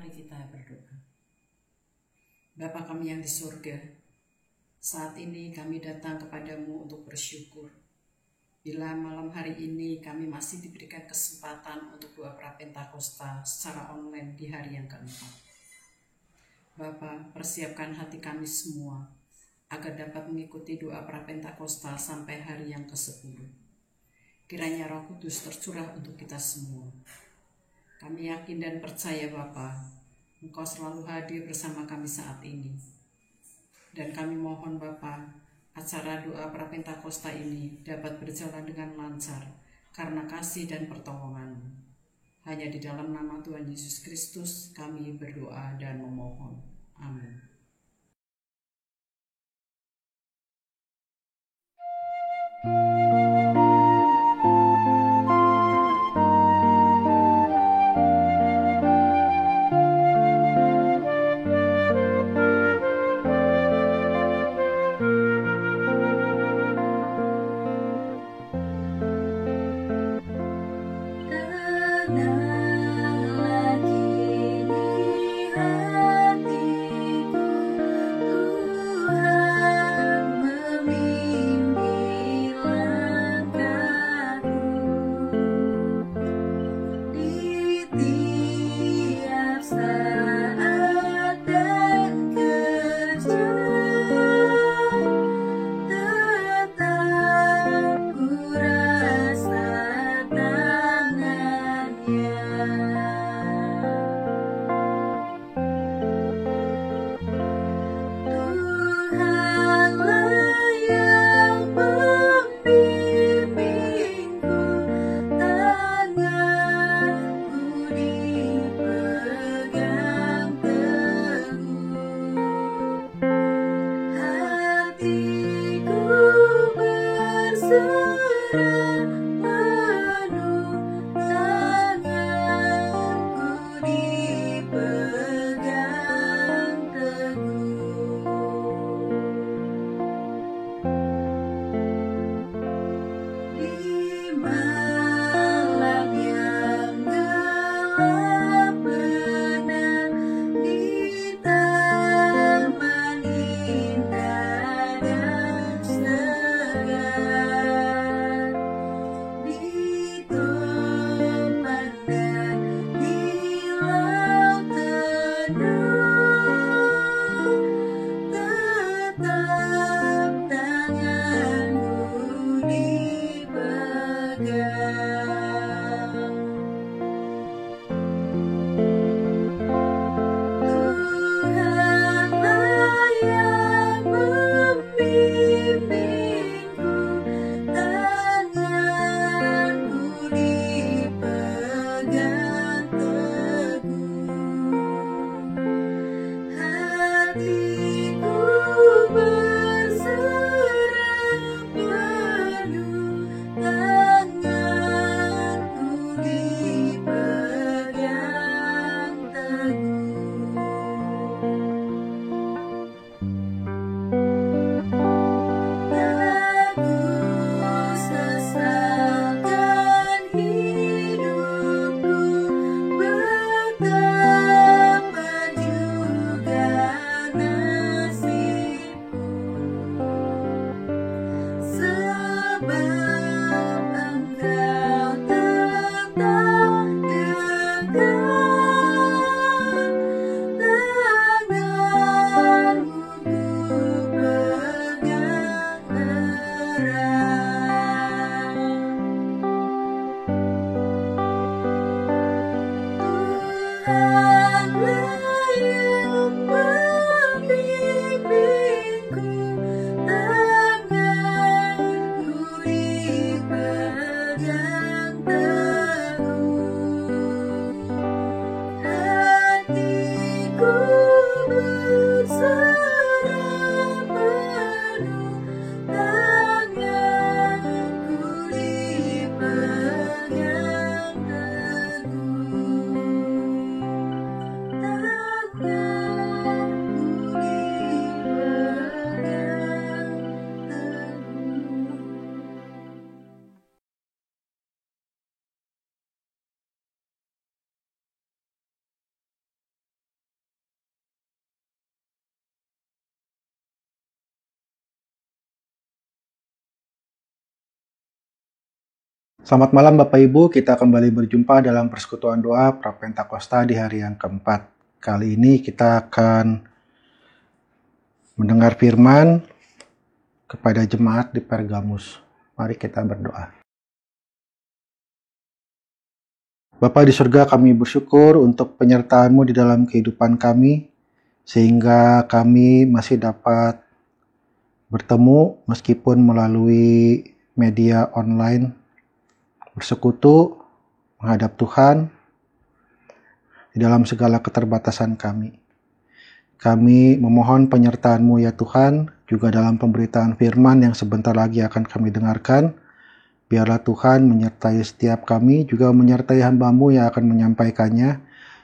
Mari kita berdoa. Bapa kami yang di surga, saat ini kami datang kepadamu untuk bersyukur. Bila malam hari ini kami masih diberikan kesempatan untuk doa Prapentakosta secara online di hari yang keempat. Bapa, persiapkan hati kami semua agar dapat mengikuti doa Prapentakosta sampai hari yang ke-10. Kiranya Roh Kudus tercurah untuk kita semua. Kami yakin dan percaya Bapa, Engkau selalu hadir bersama kami saat ini. Dan kami mohon Bapa, acara doa Prapentakosta ini dapat berjalan dengan lancar karena kasih dan pertolongan-Mu. Hanya di dalam nama Tuhan Yesus Kristus kami berdoa dan memohon. Amin. Selamat malam Bapak Ibu, kita kembali berjumpa dalam persekutuan doa Prapentakosta di hari yang keempat. Kali ini kita akan mendengar firman kepada jemaat di Pergamus. Mari kita berdoa. Bapa di surga, kami bersyukur untuk penyertaan-Mu di dalam kehidupan kami, sehingga kami masih dapat bertemu meskipun melalui media online, bersekutu menghadap Tuhan di dalam segala keterbatasan kami. Kami memohon penyertaan-Mu ya Tuhan, juga dalam pemberitaan firman yang sebentar lagi akan kami dengarkan. Biarlah Tuhan menyertai setiap kami, juga menyertai hamba-Mu yang akan menyampaikannya,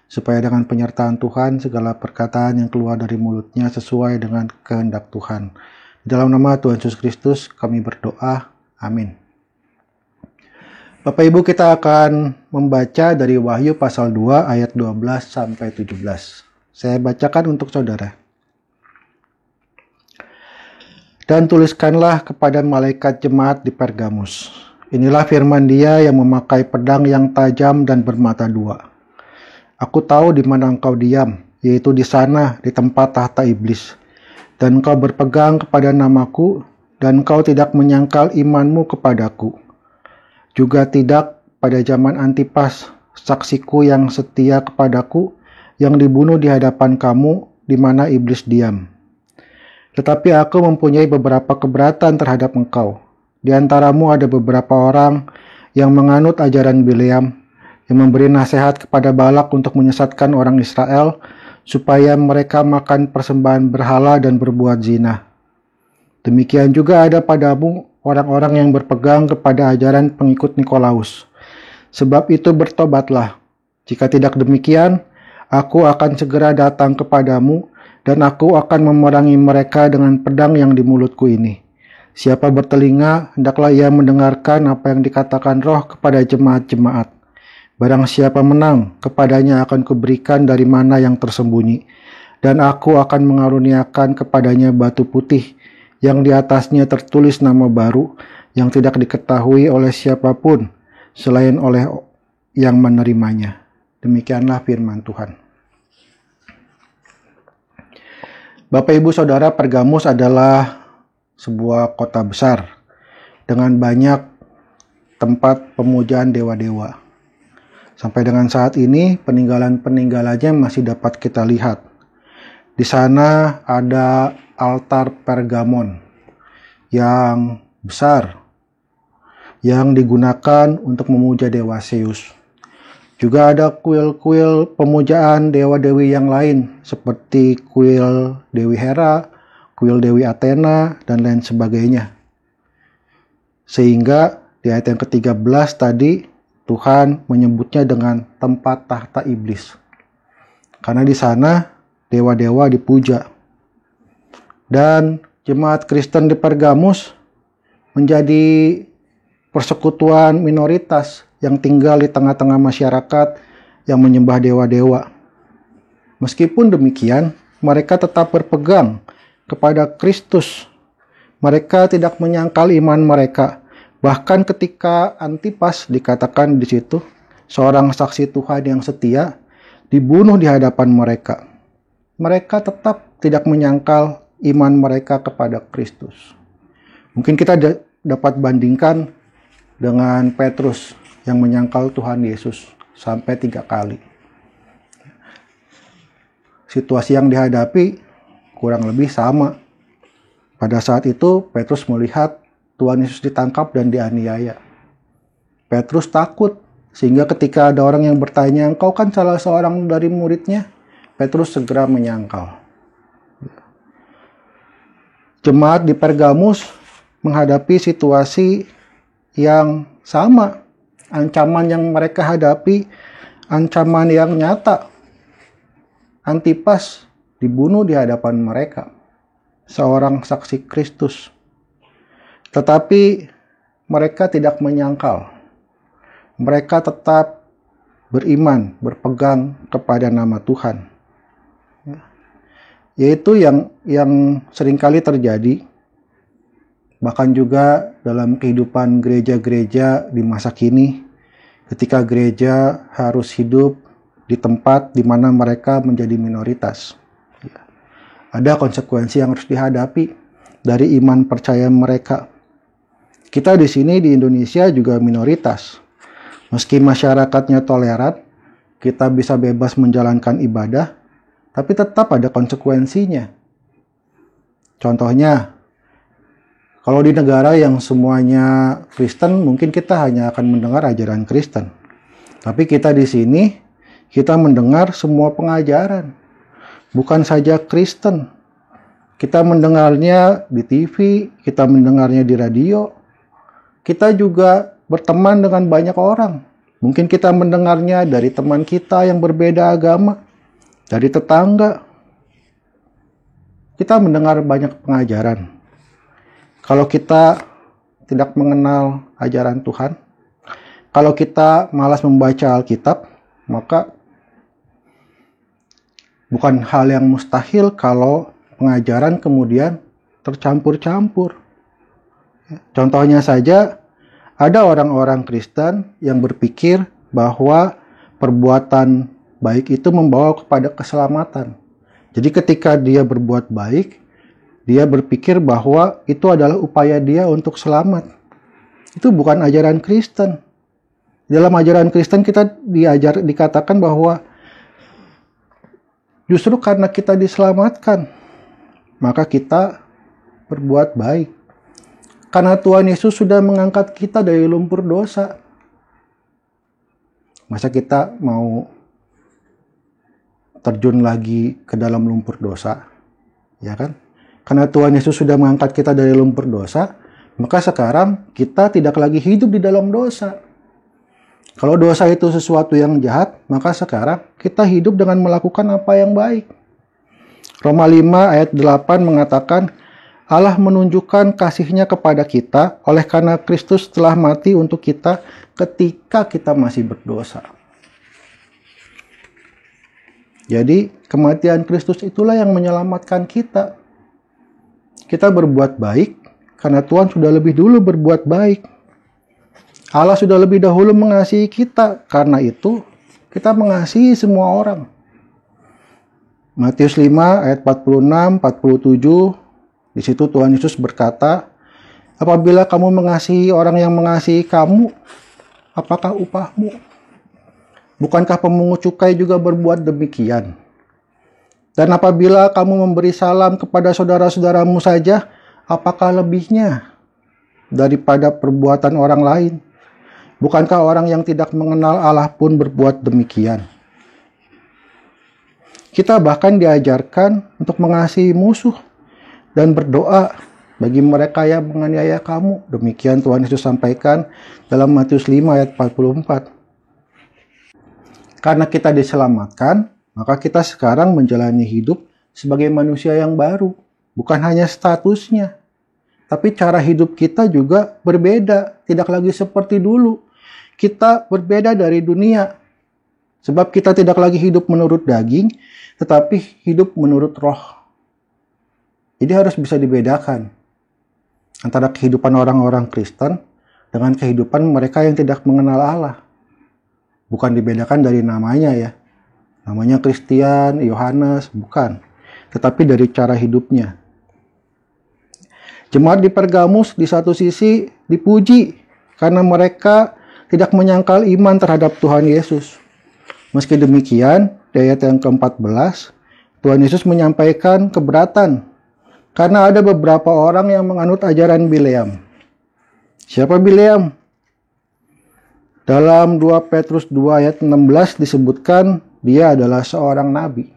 supaya dengan penyertaan Tuhan segala perkataan yang keluar dari mulutnya sesuai dengan kehendak Tuhan. Di dalam nama Tuhan Yesus Kristus kami berdoa. Amin. Bapak Ibu, kita akan membaca dari Wahyu pasal 2 ayat 12 sampai 17. Saya bacakan untuk saudara. Dan tuliskanlah kepada malaikat jemaat di Pergamus. Inilah firman Dia yang memakai pedang yang tajam dan bermata dua. Aku tahu di mana engkau diam, yaitu di sana, di tempat tahta iblis. Dan engkau berpegang kepada namaku, dan engkau tidak menyangkal imanmu kepadaku. Juga tidak pada zaman Antipas, saksiku yang setia kepadaku, yang dibunuh di hadapan kamu, di mana iblis diam. Tetapi aku mempunyai beberapa keberatan terhadap engkau. Di antaramu ada beberapa orang yang menganut ajaran Bileam, yang memberi nasihat kepada Balak untuk menyesatkan orang Israel, supaya mereka makan persembahan berhala dan berbuat zina. Demikian juga ada padamu orang-orang yang berpegang kepada ajaran pengikut Nikolaus. Sebab itu bertobatlah. Jika tidak demikian, aku akan segera datang kepadamu, dan aku akan memerangi mereka dengan pedang yang di mulutku ini. Siapa bertelinga, hendaklah ia mendengarkan apa yang dikatakan Roh kepada jemaat-jemaat. Barang siapa menang, kepadanya akan kuberikan dari mana yang tersembunyi, dan aku akan mengaruniakan kepadanya batu putih, yang di atasnya tertulis nama baru, yang tidak diketahui oleh siapapun, selain oleh yang menerimanya. Demikianlah firman Tuhan. Bapak Ibu Saudara, Pergamus adalah sebuah kota besar, dengan banyak tempat pemujaan dewa-dewa. Sampai dengan saat ini, peninggalan-peninggalannya masih dapat kita lihat. Di sana ada altar Pergamon yang besar yang digunakan untuk memuja dewa Zeus. Juga ada kuil-kuil pemujaan dewa-dewi yang lain seperti kuil Dewi Hera, kuil Dewi Athena, dan lain sebagainya. Sehingga di ayat yang ke-13 tadi Tuhan menyebutnya dengan tempat tahta iblis. Karena di sana dewa-dewa dipuja. Dan jemaat Kristen di Pergamus menjadi persekutuan minoritas yang tinggal di tengah-tengah masyarakat yang menyembah dewa-dewa. Meskipun demikian, mereka tetap berpegang kepada Kristus. Mereka tidak menyangkal iman mereka. Bahkan ketika Antipas dikatakan di situ, seorang saksi Tuhan yang setia, dibunuh di hadapan mereka. Mereka tetap tidak menyangkal iman mereka kepada Kristus. Mungkin kita dapat bandingkan dengan Petrus yang menyangkal Tuhan Yesus sampai 3 kali. Situasi yang dihadapi kurang lebih sama. Pada saat itu Petrus melihat Tuhan Yesus ditangkap dan dianiaya. Petrus takut, sehingga ketika ada orang yang bertanya, "Engkau kan salah seorang dari muridnya?" Petrus segera menyangkal. Jemaat di Pergamus menghadapi situasi yang sama. Ancaman yang mereka hadapi, ancaman yang nyata. Antipas dibunuh di hadapan mereka, seorang saksi Kristus. Tetapi mereka tidak menyangkal. Mereka tetap beriman, berpegang kepada nama Tuhan. Yaitu yang seringkali terjadi Bahkan juga dalam kehidupan gereja-gereja di masa kini, ketika gereja harus hidup di tempat di mana mereka menjadi minoritas. Ada konsekuensi yang harus dihadapi dari iman percaya mereka. Kita di sini di Indonesia juga minoritas. Meski masyarakatnya toleran, kita bisa bebas menjalankan ibadah, tapi tetap ada konsekuensinya. Contohnya, kalau di negara yang semuanya Kristen, mungkin kita hanya akan mendengar ajaran Kristen. Tapi kita di sini, kita mendengar semua pengajaran. Bukan saja Kristen. Kita mendengarnya di TV, kita mendengarnya di radio. Kita juga berteman dengan banyak orang. Mungkin kita mendengarnya dari teman kita yang berbeda agama, dari tetangga. Kita mendengar banyak pengajaran. Kalau kita tidak mengenal ajaran Tuhan, kalau kita malas membaca Alkitab, maka bukan hal yang mustahil kalau pengajaran kemudian tercampur-campur. Contohnya saja, ada orang-orang Kristen yang berpikir bahwa perbuatan baik itu membawa kepada keselamatan. Jadi ketika dia berbuat baik, dia berpikir bahwa itu adalah upaya dia untuk selamat. Itu bukan ajaran Kristen. Dalam ajaran Kristen kita dikatakan bahwa justru karena kita diselamatkan, maka kita berbuat baik. Karena Tuhan Yesus sudah mengangkat kita dari lumpur dosa. Masa kita mau terjun lagi ke dalam lumpur dosa? Ya kan? Karena Tuhan Yesus sudah mengangkat kita dari lumpur dosa, maka sekarang kita tidak lagi hidup di dalam dosa. Kalau dosa itu sesuatu yang jahat, maka sekarang kita hidup dengan melakukan apa yang baik. Roma 5 ayat 8 mengatakan, Allah menunjukkan kasih-Nya kepada kita oleh karena Kristus telah mati untuk kita ketika kita masih berdosa. Jadi, kematian Kristus itulah yang menyelamatkan kita. Kita berbuat baik karena Tuhan sudah lebih dulu berbuat baik. Allah sudah lebih dahulu mengasihi kita. Karena itu kita mengasihi semua orang. Matius 5 ayat 46, 47. Di situ Tuhan Yesus berkata, apabila kamu mengasihi orang yang mengasihi kamu, apakah upahmu? Bukankah pemungut cukai juga berbuat demikian? Dan apabila kamu memberi salam kepada saudara-saudaramu saja, apakah lebihnya daripada perbuatan orang lain? Bukankah orang yang tidak mengenal Allah pun berbuat demikian? Kita bahkan diajarkan untuk mengasihi musuh dan berdoa bagi mereka yang menganiaya kamu. Demikian Tuhan Yesus sampaikan dalam Matius 5 ayat 44. Karena kita diselamatkan, maka kita sekarang menjalani hidup sebagai manusia yang baru. Bukan hanya statusnya, tapi cara hidup kita juga berbeda. Tidak lagi seperti dulu. Kita berbeda dari dunia. Sebab kita tidak lagi hidup menurut daging, tetapi hidup menurut roh. Jadi harus bisa dibedakan antara kehidupan orang-orang Kristen dengan kehidupan mereka yang tidak mengenal Allah. Bukan dibedakan dari namanya ya. Namanya Kristian, Yohanes, bukan. Tetapi dari cara hidupnya. Jemaat di Pergamus di satu sisi dipuji karena mereka tidak menyangkal iman terhadap Tuhan Yesus. Meski demikian, di ayat yang ke-14, Tuhan Yesus menyampaikan keberatan karena ada beberapa orang yang menganut ajaran Bileam. Siapa Bileam? Dalam 2 Petrus 2 ayat 16 disebutkan dia adalah seorang nabi.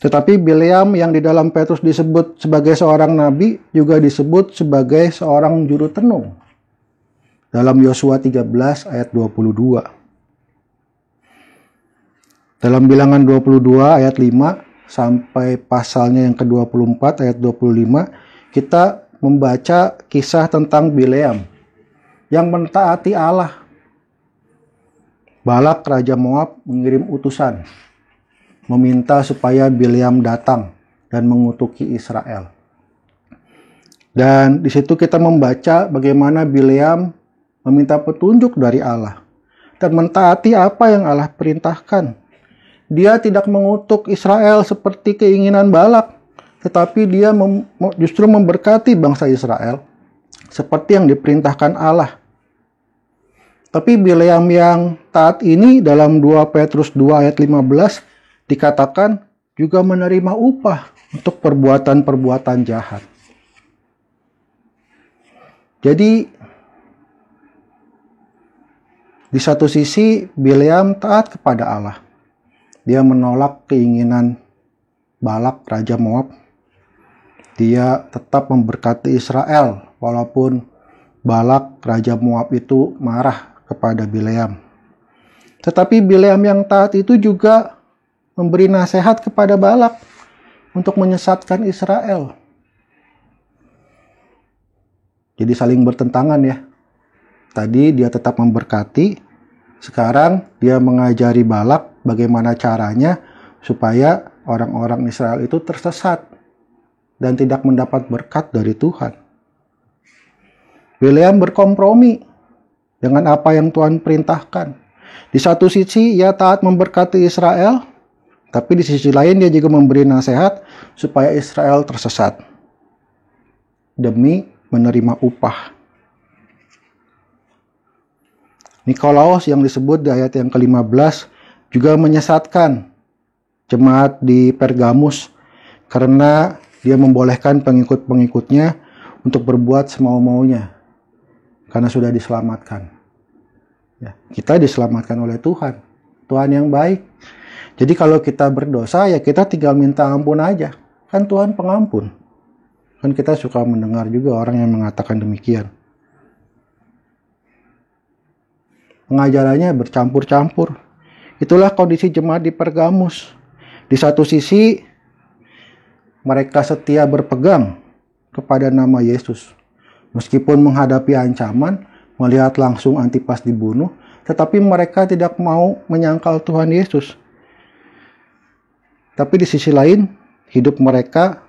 Tetapi Bileam yang di dalam Petrus disebut sebagai seorang nabi juga disebut sebagai seorang juru tenung. Dalam Yosua 13 ayat 22. Dalam Bilangan 22 ayat 5 sampai pasalnya yang ke-24 ayat 25, kita membaca kisah tentang Bileam yang mentaati Allah. Balak Raja Moab mengirim utusan meminta supaya Bileam datang dan mengutuki Israel. Dan di situ kita membaca bagaimana Bileam meminta petunjuk dari Allah dan mentaati apa yang Allah perintahkan. Dia tidak mengutuk Israel seperti keinginan Balak, tetapi dia justru memberkati bangsa Israel seperti yang diperintahkan Allah. Tapi Bileam yang taat ini dalam 2 Petrus 2 ayat 15 dikatakan juga menerima upah untuk perbuatan-perbuatan jahat. Jadi di satu sisi Bileam taat kepada Allah. Dia menolak keinginan Balak, Raja Moab. Dia tetap memberkati Israel walaupun Balak, Raja Moab itu marah kepada Bileam. Tetapi Bileam yang taat itu juga memberi nasihat kepada Balak untuk menyesatkan Israel. Jadi saling bertentangan ya. Tadi dia tetap memberkati, sekarang dia mengajari Balak bagaimana caranya supaya orang-orang Israel itu tersesat dan tidak mendapat berkat dari Tuhan. Bileam berkompromi dengan apa yang Tuhan perintahkan. Di satu sisi ia taat memberkati Israel, tapi di sisi lain dia juga memberi nasihat supaya Israel tersesat demi menerima upah. Nikolaus yang disebut di ayat yang ke-15 juga menyesatkan jemaat di Pergamus karena dia membolehkan pengikut-pengikutnya untuk berbuat semau-maunya karena sudah diselamatkan. Ya, kita diselamatkan oleh Tuhan, Tuhan yang baik. Jadi kalau kita berdosa ya kita tinggal minta ampun aja, kan Tuhan pengampun. Kan kita suka mendengar juga orang yang mengatakan demikian. Pengajarannya bercampur-campur. Itulah kondisi jemaat di Pergamus. Di satu sisi, mereka setia berpegang kepada nama Yesus. Meskipun menghadapi ancaman, melihat langsung Antipas dibunuh, tetapi mereka tidak mau menyangkal Tuhan Yesus. Tapi di sisi lain, hidup mereka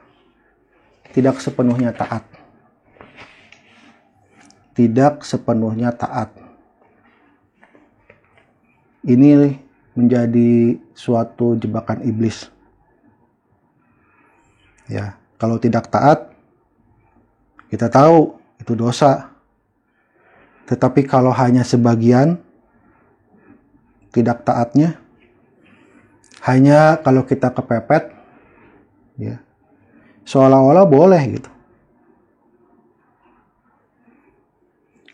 tidak sepenuhnya taat. Tidak sepenuhnya taat. Ini menjadi suatu jebakan iblis. Ya, kalau tidak taat, kita tahu itu dosa. Tetapi kalau hanya sebagian tidak taatnya, hanya kalau kita kepepet, ya, seolah-olah boleh gitu.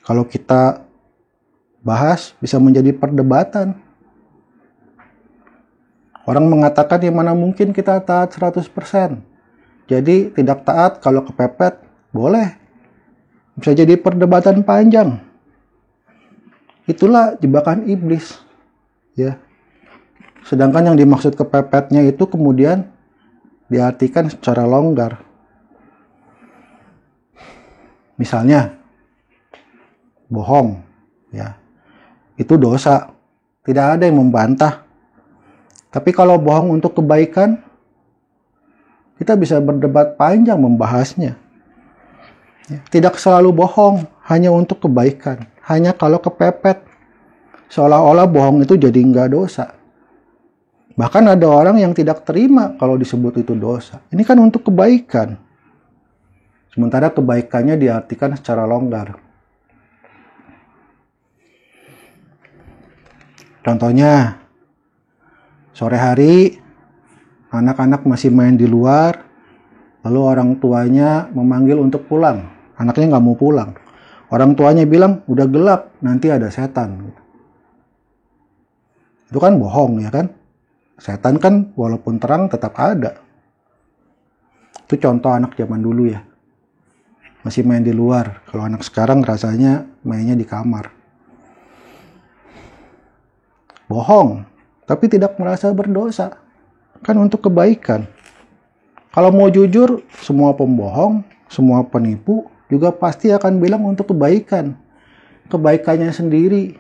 Kalau kita bahas bisa menjadi perdebatan. Orang mengatakan ya mana mungkin kita taat 100%. Jadi tidak taat kalau kepepet boleh. Bisa jadi perdebatan panjang. Itulah jebakan iblis. Ya. Sedangkan yang dimaksud kepepetnya itu kemudian diartikan secara longgar. Misalnya bohong, ya. Itu dosa. Tidak ada yang membantah. Tapi kalau bohong untuk kebaikan, kita bisa berdebat panjang membahasnya. Ya, tidak selalu bohong hanya untuk kebaikan. Hanya kalau kepepet. Seolah-olah bohong itu jadi enggak dosa. Bahkan ada orang yang tidak terima kalau disebut itu dosa. Ini kan untuk kebaikan. Sementara kebaikannya diartikan secara longgar. Contohnya, sore hari anak-anak masih main di luar, lalu orang tuanya memanggil untuk pulang. Anaknya nggak mau pulang. Orang tuanya bilang, udah gelap, nanti ada setan. Itu kan bohong ya kan? Setan kan walaupun terang tetap ada. Itu contoh anak zaman dulu ya. Masih main di luar. Kalau anak sekarang rasanya mainnya di kamar. Bohong, tapi tidak merasa berdosa. Kan untuk kebaikan. Kalau mau jujur, semua pembohong, semua penipu juga pasti akan bilang untuk kebaikan. Kebaikannya sendiri.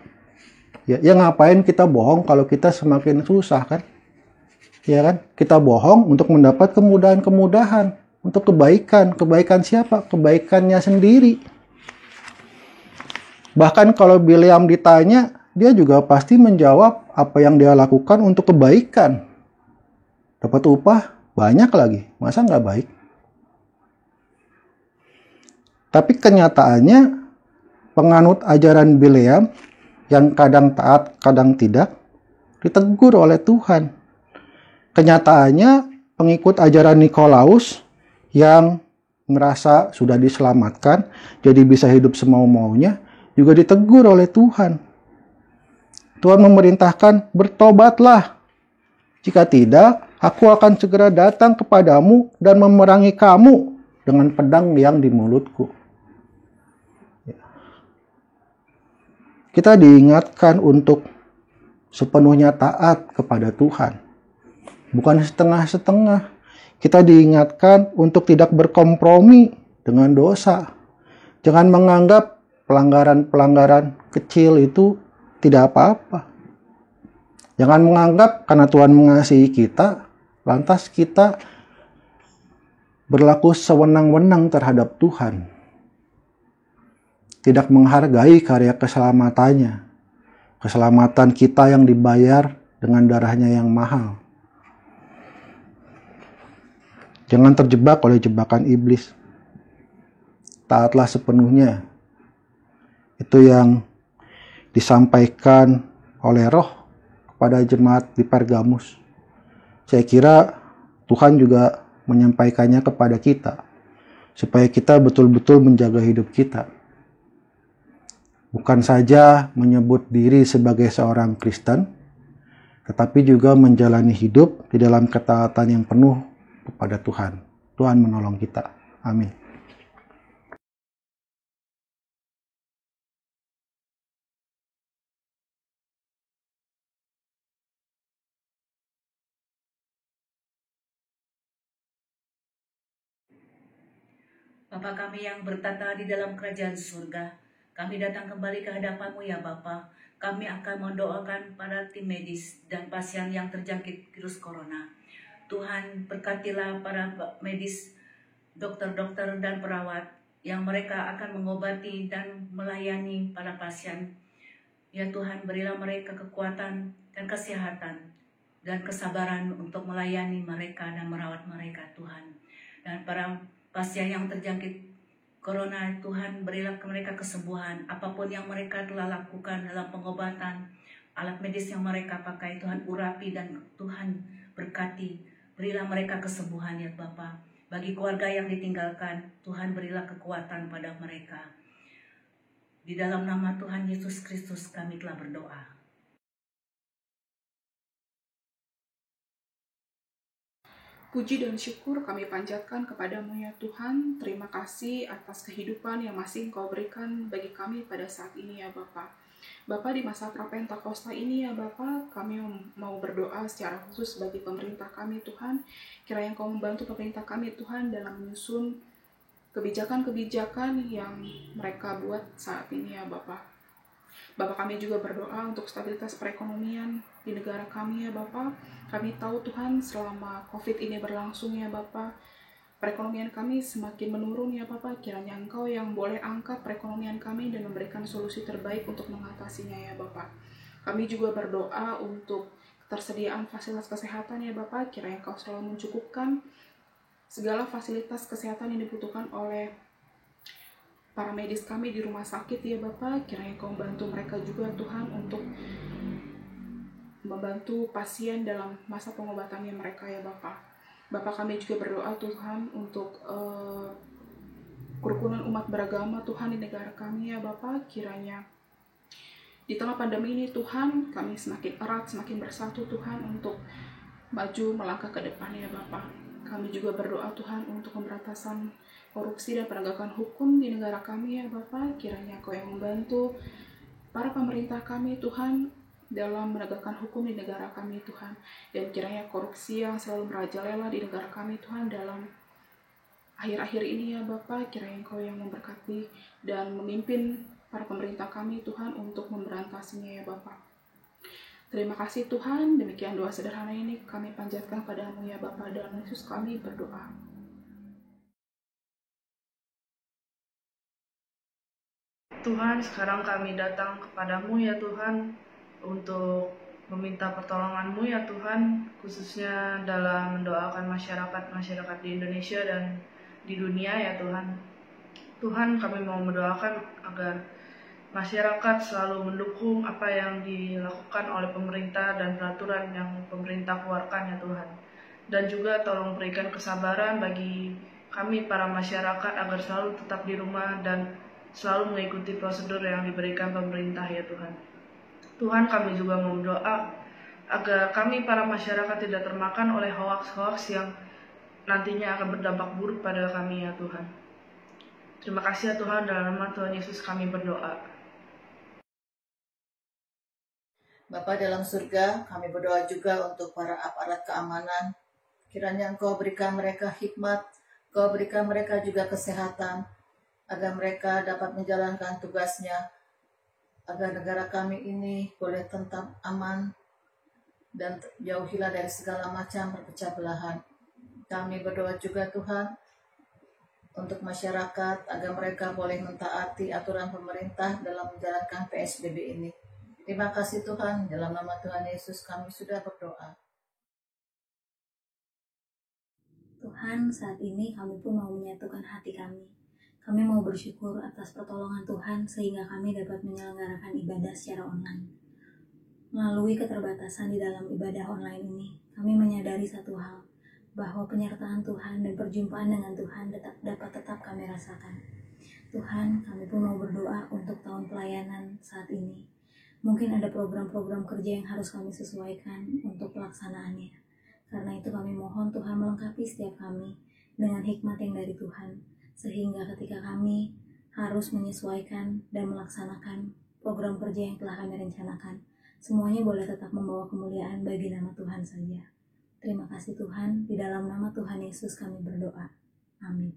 Ya ngapain kita bohong kalau kita semakin susah kan? Ya kan? Kita bohong untuk mendapat kemudahan-kemudahan. untuk kebaikan. Kebaikan siapa? Kebaikannya sendiri. Bahkan kalau Bileam ditanya, dia juga pasti menjawab apa yang dia lakukan untuk kebaikan. Dapat upah banyak lagi, masa nggak baik? Tapi kenyataannya penganut ajaran Bileam yang kadang taat, kadang tidak, ditegur oleh Tuhan. Kenyataannya pengikut ajaran Nikolaus yang merasa sudah diselamatkan, jadi bisa hidup semau-maunya, juga ditegur oleh Tuhan. Tuhan memerintahkan, bertobatlah. Jika tidak, aku akan segera datang kepadamu dan memerangi kamu dengan pedang yang di mulutku. Kita diingatkan untuk sepenuhnya taat kepada Tuhan. Bukan setengah-setengah. Kita diingatkan untuk tidak berkompromi dengan dosa. Jangan menganggap pelanggaran-pelanggaran kecil itu tidak apa-apa. Jangan menganggap karena Tuhan mengasihi kita, lantas kita berlaku sewenang-wenang terhadap Tuhan. Tidak menghargai karya keselamatannya. Keselamatan kita yang dibayar dengan darahnya yang mahal. Jangan terjebak oleh jebakan iblis. Taatlah sepenuhnya. Itu yang disampaikan oleh Roh kepada jemaat di Pergamus. Saya kira Tuhan juga menyampaikannya kepada kita. Supaya kita betul-betul menjaga hidup kita. Bukan saja menyebut diri sebagai seorang Kristen, tetapi juga menjalani hidup di dalam ketaatan yang penuh kepada Tuhan. Tuhan menolong kita. Amin. Bapa kami yang bertata di dalam kerajaan surga, kami datang kembali ke hadapan-Mu ya Bapa. Kami akan mendoakan para tim medis dan pasien yang terjangkit virus corona. Tuhan, berkatilah para medis, dokter-dokter dan perawat yang mereka akan mengobati dan melayani para pasien. Ya Tuhan, berilah mereka kekuatan dan kesehatan dan kesabaran untuk melayani mereka dan merawat mereka Tuhan. Dan para pasien yang terjangkit corona, Tuhan, berilah ke mereka kesembuhan. Apapun yang mereka telah lakukan dalam pengobatan, alat medis yang mereka pakai, Tuhan urapi dan Tuhan berkati. Berilah mereka kesembuhan ya Bapa. Bagi keluarga yang ditinggalkan, Tuhan berilah kekuatan pada mereka. Di dalam nama Tuhan Yesus Kristus kami telah berdoa. Puji dan syukur kami panjatkan kepadamu ya Tuhan. Terima kasih atas kehidupan yang masih Engkau berikan bagi kami pada saat ini ya Bapa. Bapa, di masa Prapentakosta ini ya Bapa, kami mau berdoa secara khusus bagi pemerintah kami Tuhan. Kiranya Engkau membantu pemerintah kami Tuhan dalam menyusun kebijakan-kebijakan yang mereka buat saat ini ya Bapa. Bapak, kami juga berdoa untuk stabilitas perekonomian di negara kami ya Bapak. Kami tahu Tuhan selama COVID ini berlangsung ya Bapak, perekonomian kami semakin menurun ya Bapak. Kiranya Engkau yang boleh angkat perekonomian kami dan memberikan solusi terbaik untuk mengatasinya ya Bapak. Kami juga berdoa untuk ketersediaan fasilitas kesehatan ya Bapak. Kiranya Engkau selalu mencukupkan segala fasilitas kesehatan yang dibutuhkan oleh para medis kami di rumah sakit ya Bapak. Kiranya Kau membantu mereka juga Tuhan untuk membantu pasien dalam masa pengobatannya mereka ya Bapak. Bapak, kami juga berdoa Tuhan untuk kerukunan umat beragama Tuhan di negara kami ya Bapak. Kiranya di tengah pandemi ini Tuhan, kami semakin erat, semakin bersatu Tuhan untuk maju melangkah ke depan ya Bapak. Kami juga berdoa Tuhan untuk pemberantasan korupsi dan penegakan hukum di negara kami ya Bapak. Kiranya Kau yang membantu para pemerintah kami Tuhan dalam menegakkan hukum di negara kami Tuhan. Dan kiranya korupsi yang selalu merajalela di negara kami Tuhan dalam akhir-akhir ini ya Bapak, kiranya Kau yang memberkati dan memimpin para pemerintah kami Tuhan untuk memberantasinya ya Bapak. Terima kasih Tuhan, demikian doa sederhana ini kami panjatkan padamu ya Bapa, dalam Yesus kami berdoa. Tuhan, sekarang kami datang kepadamu ya Tuhan, untuk meminta pertolongan-Mu ya Tuhan, khususnya dalam mendoakan masyarakat di Indonesia dan di dunia ya Tuhan. Tuhan, kami mau mendoakan agar masyarakat selalu mendukung apa yang dilakukan oleh pemerintah dan peraturan yang pemerintah keluarkan ya Tuhan. Dan juga tolong berikan kesabaran bagi kami para masyarakat agar selalu tetap di rumah dan selalu mengikuti prosedur yang diberikan pemerintah ya Tuhan. Tuhan, kami juga mau berdoa agar kami para masyarakat tidak termakan oleh hoaks-hoaks yang nantinya akan berdampak buruk pada kami ya Tuhan. Terima kasih ya Tuhan, dalam nama Tuhan Yesus kami berdoa. Bapa dalam surga, kami berdoa juga untuk para aparat keamanan. Kiranya Engkau berikan mereka hikmat, Engkau berikan mereka juga kesehatan, agar mereka dapat menjalankan tugasnya, agar negara kami ini boleh tetap aman dan jauhilah dari segala macam perpecah belahan. Kami berdoa juga Tuhan untuk masyarakat agar mereka boleh mentaati aturan pemerintah dalam menjalankan PSBB ini. Terima kasih Tuhan, dalam nama Tuhan Yesus kami sudah berdoa. Tuhan, saat ini kami pun mau menyatukan hati kami. Kami mau bersyukur atas pertolongan Tuhan sehingga kami dapat menyelenggarakan ibadah secara online. Melalui keterbatasan di dalam ibadah online ini, kami menyadari satu hal, bahwa penyertaan Tuhan dan perjumpaan dengan Tuhan dapat tetap kami rasakan. Tuhan, kami pun mau berdoa untuk tahun pelayanan saat ini. Mungkin ada program-program kerja yang harus kami sesuaikan untuk pelaksanaannya. Karena itu kami mohon Tuhan melengkapi setiap kami dengan hikmat yang dari Tuhan, sehingga ketika kami harus menyesuaikan dan melaksanakan program kerja yang telah kami rencanakan, semuanya boleh tetap membawa kemuliaan bagi nama Tuhan saja. Terima kasih Tuhan, di dalam nama Tuhan Yesus kami berdoa. Amin.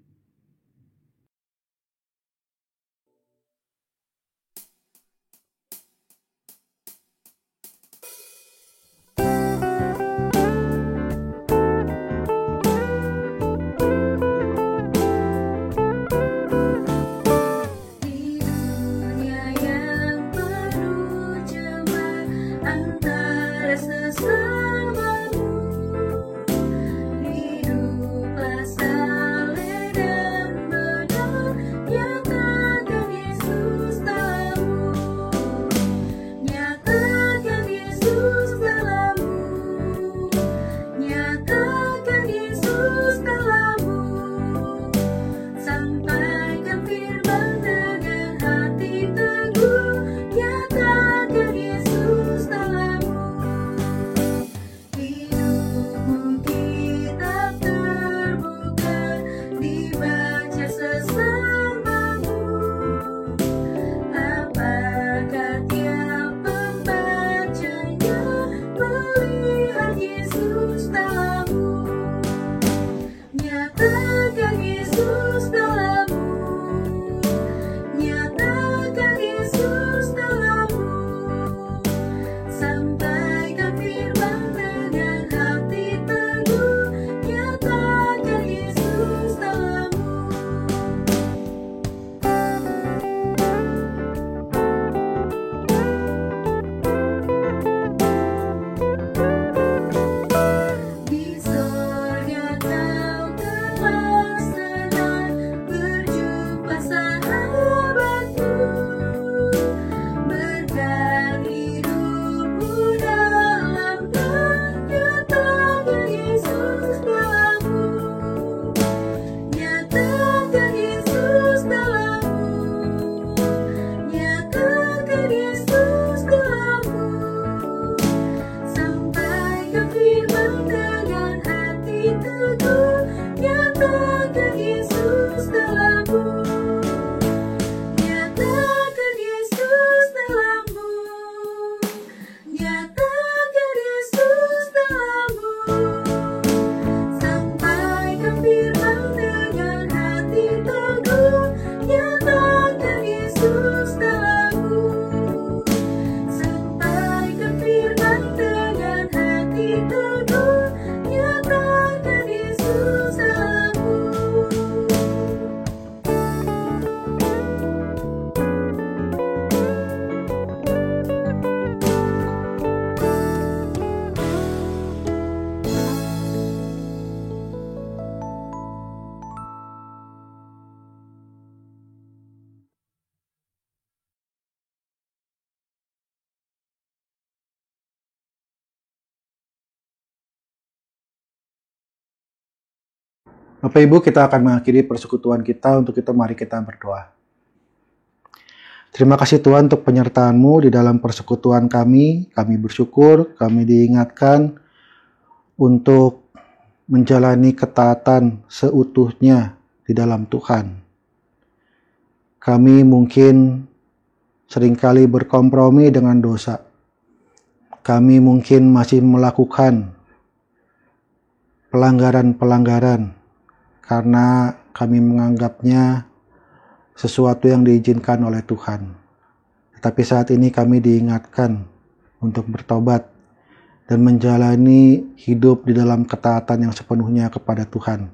Hiduplah saleh Bapak Ibu, kita akan mengakhiri persekutuan kita. Untuk itu mari kita berdoa. Terima kasih Tuhan untuk penyertaan-Mu di dalam persekutuan kami. Kami bersyukur, kami diingatkan untuk menjalani ketaatan seutuhnya di dalam Tuhan. Kami mungkin seringkali berkompromi dengan dosa. Kami mungkin masih melakukan pelanggaran-pelanggaran karena kami menganggapnya sesuatu yang diizinkan oleh Tuhan. Tetapi saat ini kami diingatkan untuk bertobat dan menjalani hidup di dalam ketaatan yang sepenuhnya kepada Tuhan.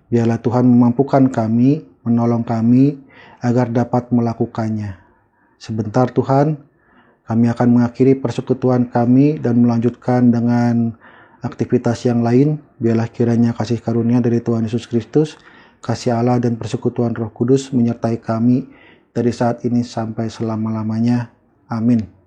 Biarlah Tuhan memampukan kami, menolong kami agar dapat melakukannya. Sebentar Tuhan, kami akan mengakhiri persekutuan kami dan melanjutkan dengan aktivitas yang lain. Biarlah kiranya kasih karunia dari Tuhan Yesus Kristus, kasih Allah dan persekutuan Roh Kudus menyertai kami dari saat ini sampai selama-lamanya. Amin.